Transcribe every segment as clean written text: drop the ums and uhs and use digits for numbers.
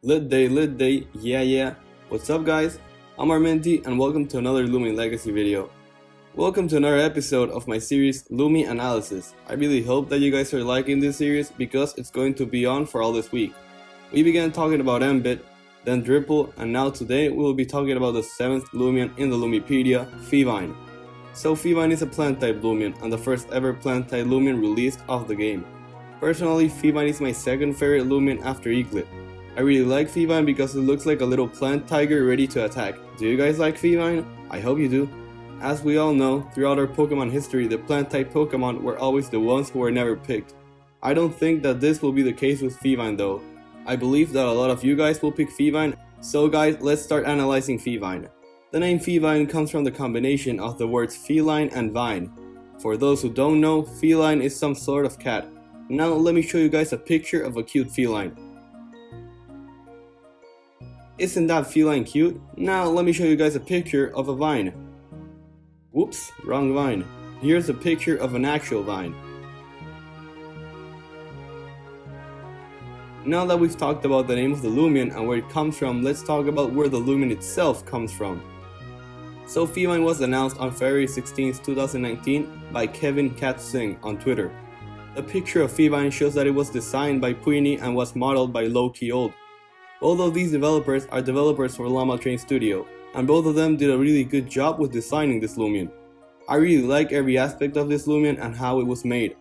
Lit day, yeah. What's up guys? I'm Armenti and welcome to another Loomian Legacy video. Welcome to another episode of my series LoomiAnalysis. I really hope that you guys are liking this series because it's going to be on for all this week. We began talking about Mbit, then Dripple, and now today we will be talking about the 7th Loomian in the Loomipedia, Fevine. So Fevine is a plant type Loomian and the first ever plant type Loomian released off the game. Personally, Fevine is my second favorite Loomian after Eaglet. I really like Fevine because it looks like a little plant tiger ready to attack. Do you guys like Fevine? I hope you do. As we all know, throughout our Pokemon history, the plant type Pokemon were always the ones who were never picked. I don't think that this will be the case with Fevine though. I believe that a lot of you guys will pick Fevine, so guys, let's start analyzing Fevine. The name Fevine comes from the combination of the words feline and vine. For those who don't know, feline is some sort of cat. Now let me show you guys a picture of a cute feline. Isn't that feline cute? Now let me show you guys a picture of a vine. Whoops, wrong vine. Here's a picture of an actual vine. Now that we've talked about the name of the Loomian and where it comes from, let's talk about where the Loomian itself comes from. So Fevine was announced on February 16, 2019 by Kevin Singh on Twitter. The picture of Fevine shows that it was designed by Puini and was modeled by Low-Key Old. Both of these developers are developers for Llama Train Studio, and both of them did a really good job with designing this Loomian. I really like every aspect of this Loomian and how it was made.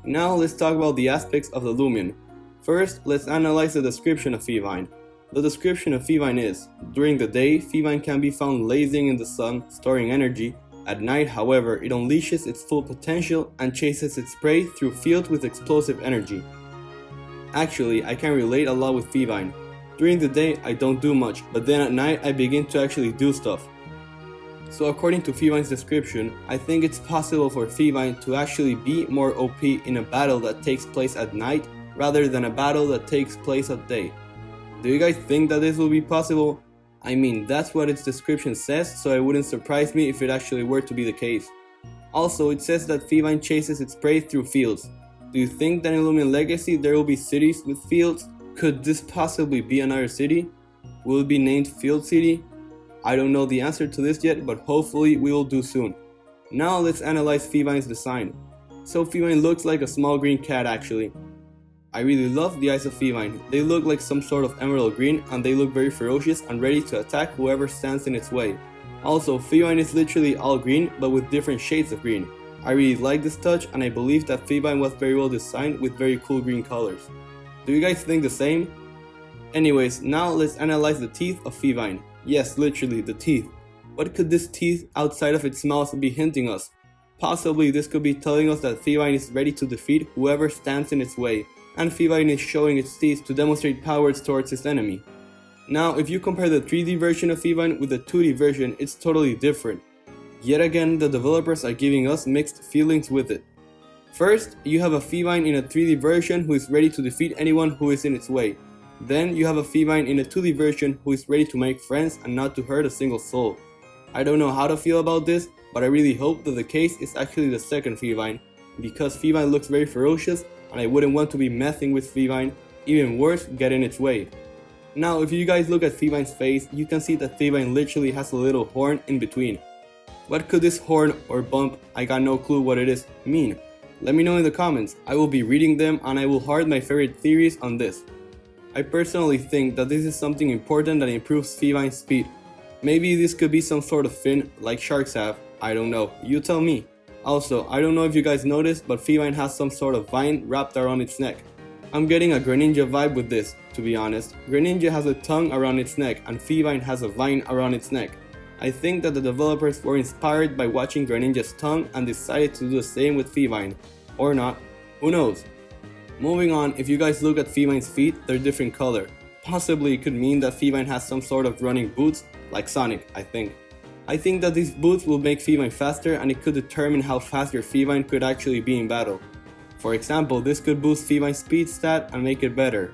Now let's talk about the aspects of the Loomian. First, let's analyze the description of Fevine. The description of Fevine is: during the day, Fevine can be found lazing in the sun, storing energy. At night, however, it unleashes its full potential and chases its prey through fields with explosive energy. Actually, I can relate a lot with Fevine. During the day, I don't do much, but then at night, I begin to actually do stuff. So according to Fevine's description, I think it's possible for Fevine to actually be more OP in a battle that takes place at night rather than a battle that takes place at day. Do you guys think that this will be possible? I mean, that's what its description says, so it wouldn't surprise me if it actually were to be the case. Also, it says that Fevine chases its prey through fields. Do you think that in Loomian Legacy there will be cities with fields? Could this possibly be another city? Will it be named Field City? I don't know the answer to this yet, but hopefully we will do soon. Now let's analyze Fevine's design. So Fevine looks like a small green cat actually. I really love the eyes of Fevine. They look like some sort of emerald green and they look very ferocious and ready to attack whoever stands in its way. Also, Fevine is literally all green but with different shades of green. I really like this touch and I believe that Fevine was very well designed with very cool green colors. Do you guys think the same? Anyways, now let's analyze the teeth of Fevine. Yes, literally the teeth. What could this teeth outside of its mouth be hinting us? Possibly this could be telling us that Fevine is ready to defeat whoever stands in its way, and Fevine is showing its teeth to demonstrate powers towards its enemy. Now, if you compare the 3D version of Fevine with the 2D version, it's totally different. Yet again, the developers are giving us mixed feelings with it. First, you have a Fevine in a 3D version who is ready to defeat anyone who is in its way. Then, you have a Fevine in a 2D version who is ready to make friends and not to hurt a single soul. I don't know how to feel about this, but I really hope that the case is actually the second Fevine, because Fevine looks very ferocious and I wouldn't want to be messing with Fevine, even worse, get in its way. Now, if you guys look at Fevine's face, you can see that Fevine literally has a little horn in between. What could this horn or bump, I got no clue what it is, mean? Let me know in the comments. I will be reading them and I will heart my favorite theories on this. I personally think that this is something important that improves Fevine's speed. Maybe this could be some sort of fin like sharks have, I don't know, you tell me. Also, I don't know if you guys noticed, but Fevine has some sort of vine wrapped around its neck. I'm getting a Greninja vibe with this, to be honest. Greninja has a tongue around its neck and Fevine has a vine around its neck. I think that the developers were inspired by watching Greninja's tongue and decided to do the same with Fevine. Or not, who knows? Moving on, if you guys look at Fevine's feet, they're different color. Possibly it could mean that Fevine has some sort of running boots, like Sonic, I think. I think that these boots will make Fevine faster and it could determine how fast your Fevine could actually be in battle. For example, this could boost Fevine's speed stat and make it better.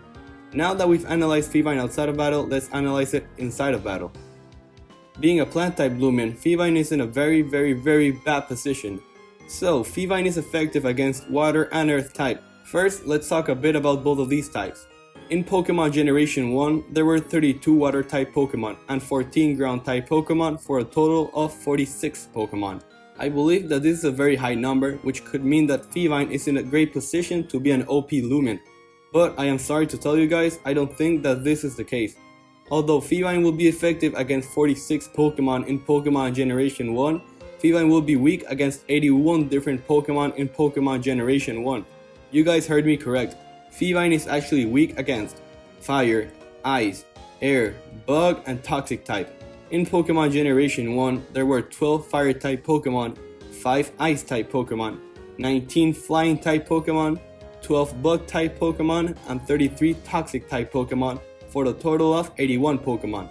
Now that we've analyzed Fevine outside of battle, let's analyze it inside of battle. Being a plant type Loomian, Fevine is in a very bad position. So, Fevine is effective against water and earth type. First, let's talk a bit about both of these types. In Pokemon Generation 1, there were 32 Water-type Pokemon and 14 Ground-type Pokemon for a total of 46 Pokemon. I believe that this is a very high number, which could mean that Fevine is in a great position to be an OP Loomian. But I am sorry to tell you guys, I don't think that this is the case. Although Fevine will be effective against 46 Pokemon in Pokemon Generation 1, Fevine will be weak against 81 different Pokemon in Pokemon Generation 1. You guys heard me correct. Fevine is actually weak against Fire, Ice, Air, Bug, and Toxic type. In Pokemon Generation 1, there were 12 Fire-type Pokemon, 5 Ice-type Pokemon, 19 Flying-type Pokemon, 12 Bug-type Pokemon, and 33 Toxic-type Pokemon, for a total of 81 Pokemon.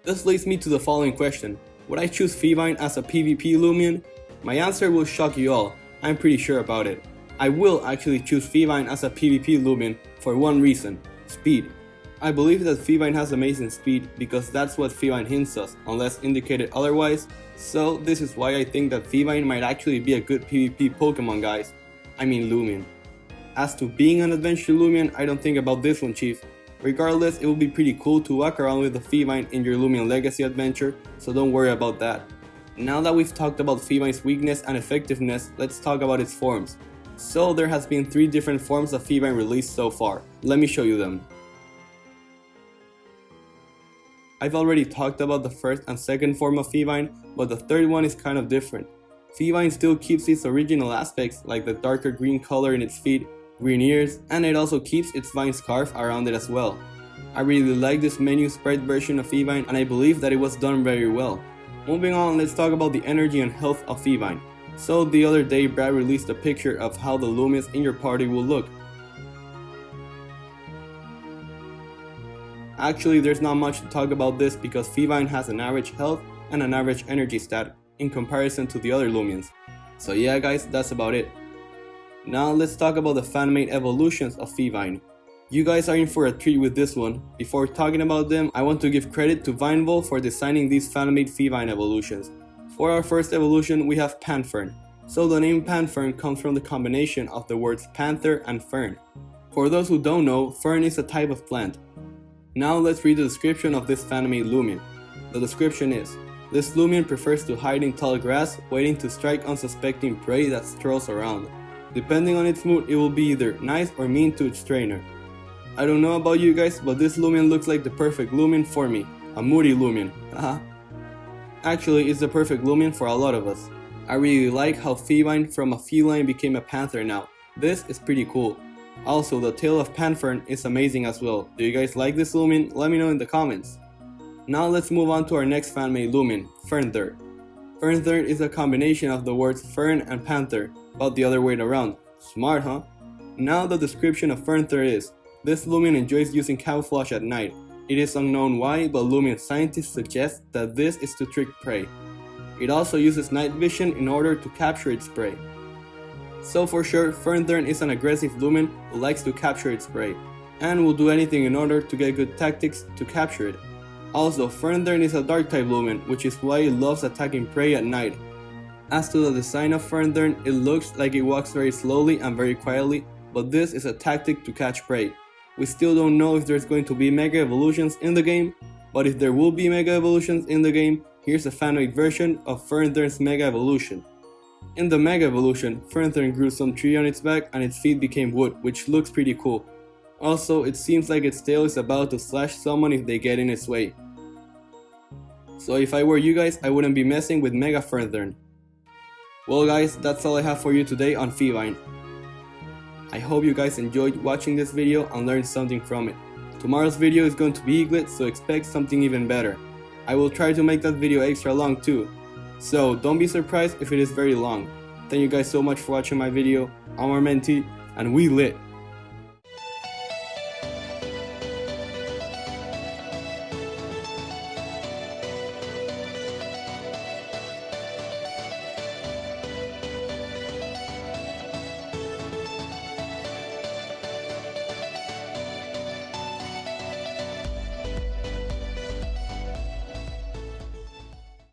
This leads me to the following question. Would I choose Fevine as a PvP Loomian? My answer will shock you all, I'm pretty sure about it. I will actually choose Fevine as a PvP Loomian for one reason: speed. I believe that Fevine has amazing speed because that's what Fevine hints us, unless indicated otherwise, so this is why I think that Fevine might actually be a good PvP Pokemon, guys. I mean Loomian. As to being an adventure Loomian, I don't think about this one, chief. Regardless, it will be pretty cool to walk around with the Fevine in your Loomian Legacy adventure, so don't worry about that. Now that we've talked about Fevine's weakness and effectiveness, let's talk about its forms. So there has been 3 different forms of Fevine released so far. Let me show you them. I've already talked about the first and second form of Fevine, but the third one is kind of different. Fevine still keeps its original aspects, like the darker green color in its feet, green ears, and it also keeps its vine scarf around it as well. I really like this menu sprite version of Fevine, and I believe that it was done very well. Moving on, let's talk about the energy and health of Fevine. So the other day, Brad released a picture of how the Loomians in your party will look. Actually, there's not much to talk about this because Fevine has an average health and an average energy stat in comparison to the other Loomians. So yeah guys, that's about it. Now let's talk about the fan-made evolutions of Fevine. You guys are in for a treat with this one. Before talking about them, I want to give credit to Vinevol for designing these fan-made Fevine evolutions. For our first evolution, we have Panfern. So the name Panfern comes from the combination of the words panther and fern. For those who don't know, fern is a type of plant. Now let's read the description of this fan-made Loomian. The description is: this Loomian prefers to hide in tall grass, waiting to strike unsuspecting prey that strolls around. Depending on its mood, it will be either nice or mean to its trainer. I don't know about you guys, but this Loomian looks like the perfect Loomian for me. A moody Loomian. Haha. Actually, it's the perfect Loomian for a lot of us. I really like how Fevine from a feline became a panther now. This is pretty cool. Also, the tail of Panfern is amazing as well. Do you guys like this Loomian? Let me know in the comments. Now let's move on to our next fan-made Loomian, Fernthur. Fernthur is a combination of the words fern and panther, but the other way around. Smart, huh? Now the description of Fernthur is: this Loomian enjoys using camouflage at night. It is unknown why, but Loomian scientists suggest that this is to trick prey. It also uses night vision in order to capture its prey. So for sure, Fernthur is an aggressive Loomian who likes to capture its prey, and will do anything in order to get good tactics to capture it. Also, Fernthur is a dark type Loomian, which is why it loves attacking prey at night. As to the design of Fernthur, it looks like it walks very slowly and very quietly, but this is a tactic to catch prey. We still don't know if there's going to be Mega Evolutions in the game, but if there will be Mega Evolutions in the game, here's a fan-made version of Fernthur's Mega Evolution. In the Mega Evolution, Fernthur grew some tree on its back and its feet became wood, which looks pretty cool. Also, it seems like its tail is about to slash someone if they get in its way. So if I were you guys, I wouldn't be messing with Mega Fernthur. Well guys, that's all I have for you today on Fevine. I hope you guys enjoyed watching this video and learned something from it. Tomorrow's video is going to be Eaglet, so expect something even better. I will try to make that video extra long too, so don't be surprised if it is very long. Thank you guys so much for watching my video. I'm Armenti, and we lit!